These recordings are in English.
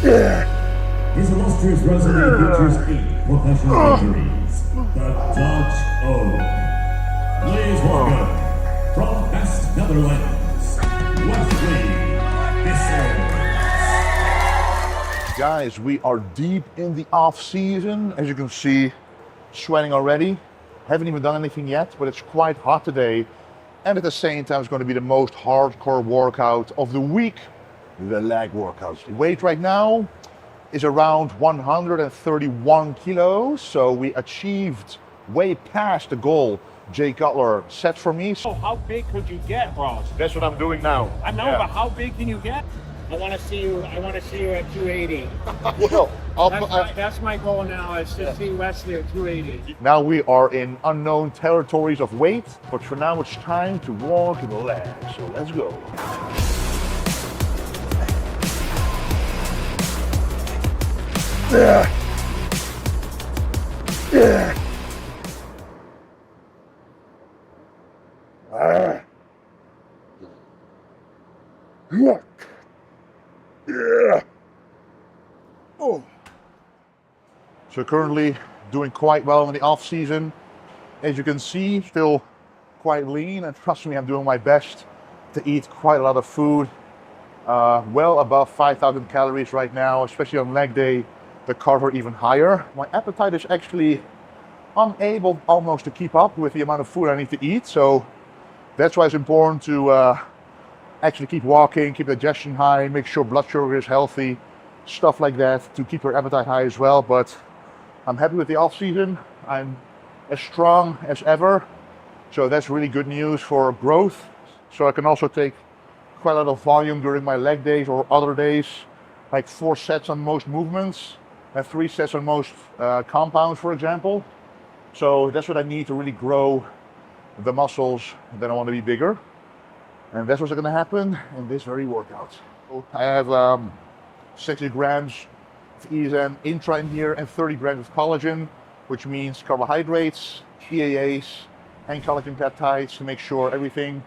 His illustrious resume features 8 professional injuries. The Dutch Oak. Please welcome, from Best Netherlands, Wesley Vissers. Guys, we are deep in the off season. As you can see, sweating already. Haven't even done anything yet, but it's quite hot today. And at the same time, it's going to be the most hardcore workout of the week, the leg workouts. The weight right now is around 131 kilos. So we achieved way past the goal Jay Cutler set for me. So how big could you get, Ross? That's what I'm doing now. I know, but how big can you get? I want to see you at 280. Well, That's my goal now, is to see Wesley at 280. now we are in unknown territories of weight, but for now it's time to walk the leg. So let's go. So currently doing quite well in the off season. As you can see, still quite lean, and trust me, I'm doing my best to eat quite a lot of food. Well above 5,000 calories right now, especially on leg day, the carb are even higher. My appetite is actually unable almost to keep up with the amount of food I need to eat. So that's why it's important to actually keep walking, keep digestion high, make sure blood sugar is healthy, stuff like that to keep your appetite high as well. But I'm happy with the off season. I'm as strong as ever. So that's really good news for growth. So I can also take quite a lot of volume during my leg days or other days, like 4 sets on most movements and 3 sets on most compounds, for example. So that's what I need to really grow the muscles. Then I want to be bigger. And that's what's going to happen in this very workout. I have 60 grams of ESN intra in here and 30 grams of collagen, which means carbohydrates, EAAs, and collagen peptides to make sure everything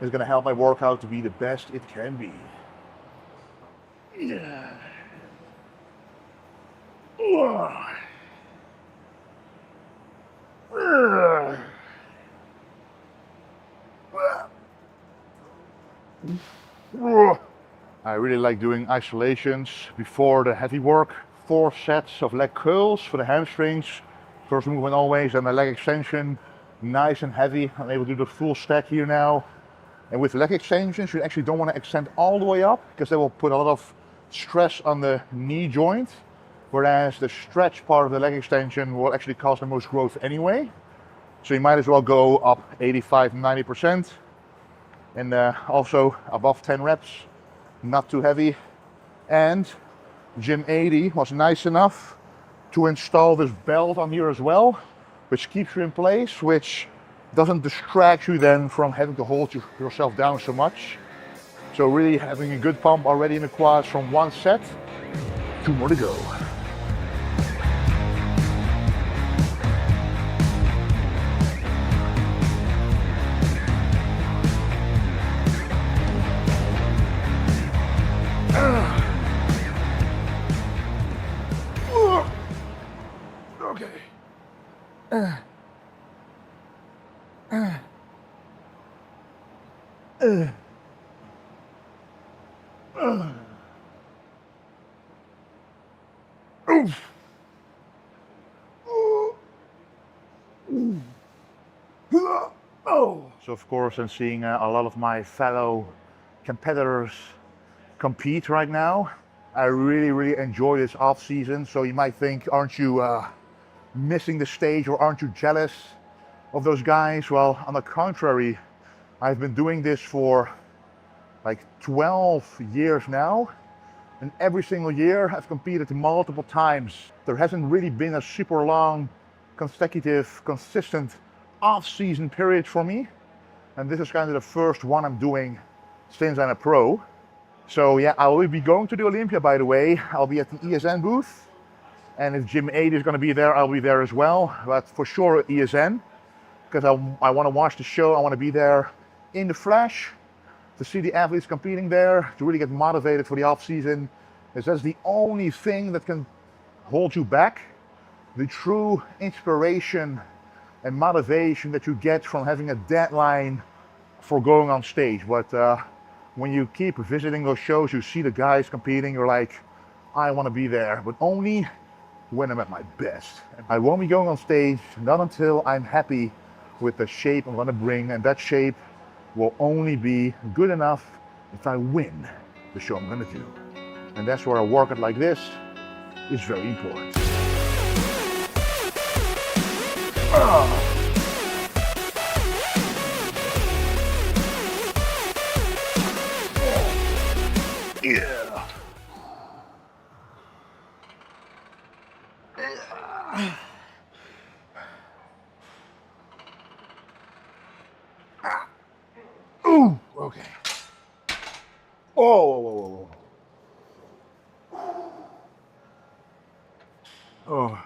is going to help my workout to be the best it can be. I really like doing isolations before the heavy work. 4 sets of leg curls for the hamstrings. First movement always, and the leg extension, nice and heavy. I'm able to do the full stack here now. And with leg extensions, you actually don't want to extend all the way up because they will put a lot of stress on the knee joint. Whereas the stretch part of the leg extension will actually cause the most growth anyway. So you might as well go up 85, 90%. And also above 10 reps, not too heavy. And Gym 80 was nice enough to install this belt on here as well, which keeps you in place, which doesn't distract you then from having to hold yourself down so much. So really having a good pump already in the quads from 1 set. 2 more to go. So of course I'm seeing a lot of my fellow competitors compete right now. I really enjoy this off season. So you might think, aren't you missing the stage, or aren't you jealous of those guys? Well, on the contrary, I've been doing this for like 12 years now, and every single year I've competed multiple times. There hasn't really been a super long, consecutive, consistent off-season period for me, and this is kind of the first one I'm doing since I'm a pro. So yeah, I will be going to the Olympia, by the way. I'll be at the ESN booth, and if Gym 8 is going to be there, I'll be there as well, but for sure ESN, because I want to watch the show. I want to be there in the flesh to see the athletes competing there, to really get motivated for the off season is that's the only thing that can hold you back. The true inspiration and motivation that you get from having a deadline for going on stage. But when you keep visiting those shows, you see the guys competing, you're like, I want to be there, but only when I'm at my best. I won't be going on stage, not until I'm happy with the shape I'm going to bring, and that shape will only be good enough if I win the show I'm going to do. And that's where a workout like this is very important. Yeah. Ooh, okay. Oh, whoa, whoa, whoa. Oh.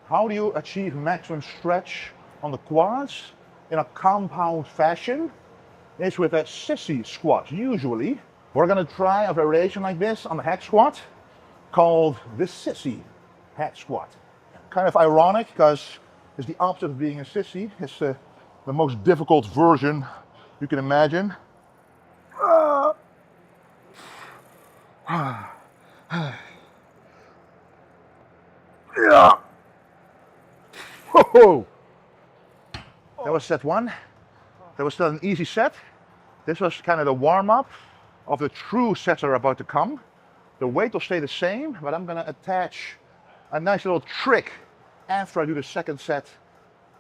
How do you achieve maximum stretch on the quads in a compound fashion? It's with a sissy squat, usually. We're gonna try a variation like this on the hack squat called the sissy hack squat. Kind of ironic because it's the opposite of being a sissy. It's the most difficult version you can imagine. Yeah. Whoa. That was set one. That was still an easy set. This was kind of the warm-up of the true sets that are about to come. The weight will stay the same, but I'm gonna attach a nice little trick after I do the second set,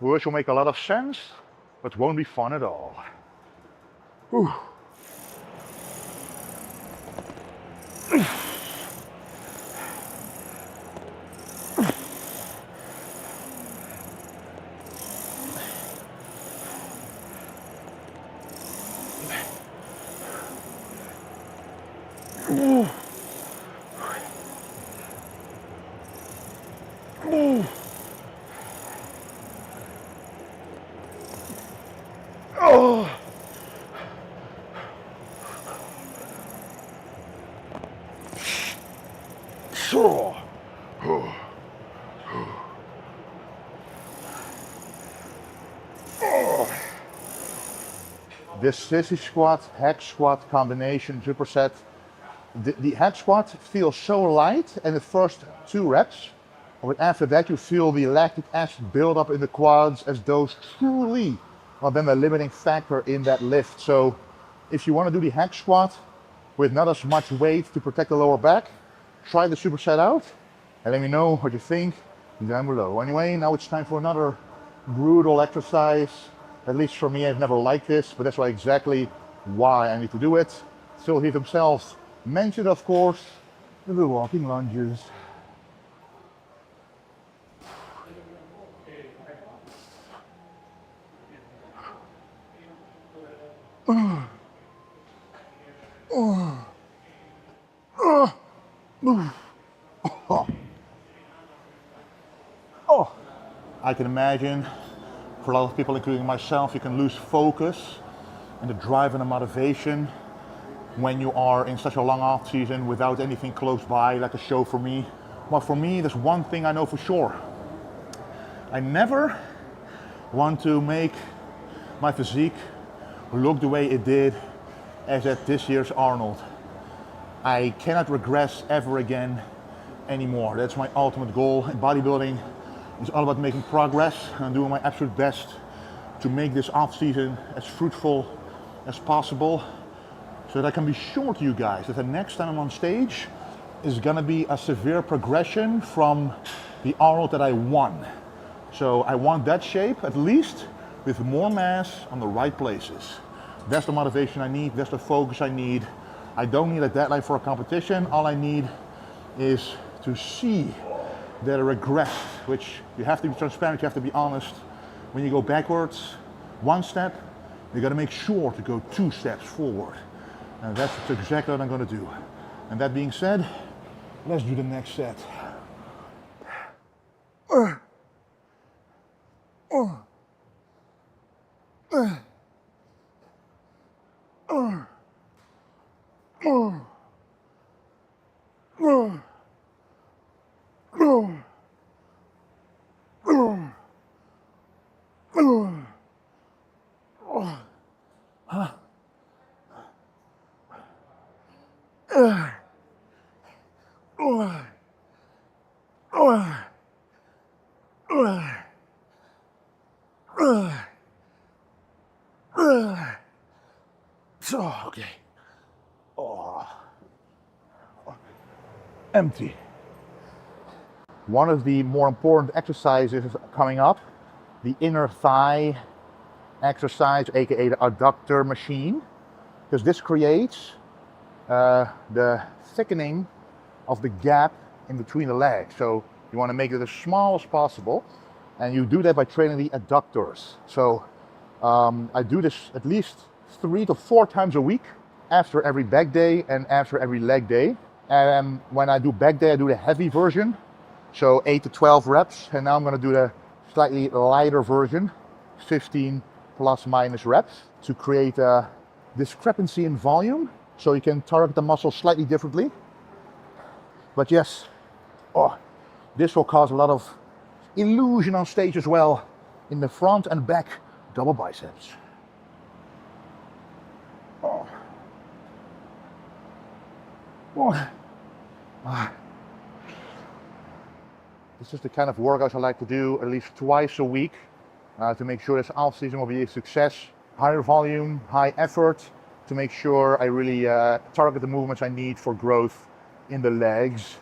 which will make a lot of sense, but won't be fun at all. Whew. This sissy squat, hack squat combination superset. The hack squat feels so light in the first 2 reps, but after that you feel the lactic acid build up in the quads as those truly are then the limiting factor in that lift. So if you want to do the hack squat with not as much weight to protect the lower back, try the superset out and let me know what you think down below. Anyway, now it's time for another brutal exercise. At least for me, I've never liked this, but that's exactly why I need to do it. Still, he himself mentioned, of course, the walking lunges. I can imagine for a lot of people, including myself, you can lose focus and the drive and the motivation when you are in such a long off season without anything close by, like a show for me. But for me, there's one thing I know for sure. I never want to make my physique look the way it did as at this year's Arnold. I cannot regress ever again anymore. That's my ultimate goal in bodybuilding. It's all about making progress and doing my absolute best to make this off season as fruitful as possible so that I can be sure to you guys that the next time I'm on stage is gonna be a severe progression from the Arnold that I won. So I want that shape at least with more mass on the right places. That's the motivation I need, that's the focus I need. I don't need a deadline for a competition. All I need is to see that I regress, which you have to be transparent, you have to be honest. When you go backwards 1 step, you gotta make sure to go 2 steps forward. And that's exactly what I'm gonna do. And that being said, let's do the next set. Okay. Empty. One of the more important exercises is coming up, the inner thigh exercise, aka the adductor machine, because this creates the thickening of the gap in between the legs. So you want to make it as small as possible, and you do that by training the adductors. So I do this at least 3 to 4 times a week, after every back day and after every leg day. And when I do back day, I do the heavy version, so 8 to 12 reps, and now I'm going to do the slightly lighter version, 15 plus minus reps, to create a discrepancy in volume, so you can target the muscle slightly differently. But yes, this will cause a lot of illusion on stage as well, in the front and back double biceps. This is the kind of workouts I like to do at least twice a week to make sure this off season will be a success. Higher volume, high effort, to make sure I really target the movements I need for growth in the legs.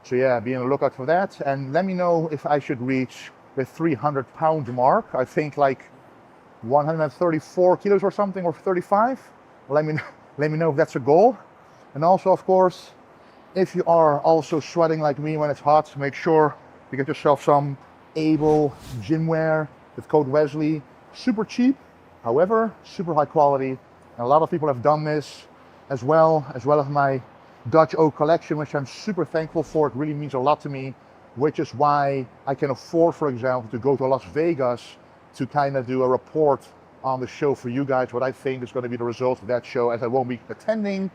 So yeah, be on the lookout for that, and let me know if I should reach the 300-pound mark. I think like 134 kilos or something, or 35. Let me know if that's a goal. And also, of course, if you are also sweating like me when it's hot, make sure you get yourself some Able gym wear with code Wesley. Super cheap, however, super high quality. And a lot of people have done this as well as my Dutch oak collection, which I'm super thankful for. It really means a lot to me, which is why I can afford, for example, to go to Las Vegas to kind of do a report on the show for you guys, what I think is going to be the result of that show, as I won't be attending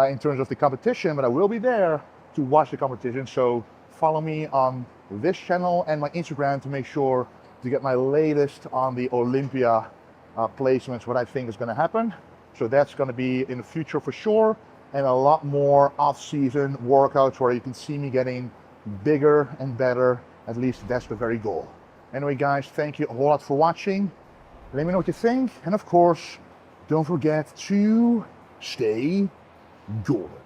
in terms of the competition, but I will be there to watch the competition. So follow me on this channel and my Instagram to make sure to get my latest on the Olympia placements, what I think is going to happen. So that's going to be in the future for sure, and a lot more off-season workouts where you can see me getting bigger and better. At least that's the very goal. Anyway guys, thank you a whole lot for watching. Let me know what you think, and of course, don't forget to stay golden.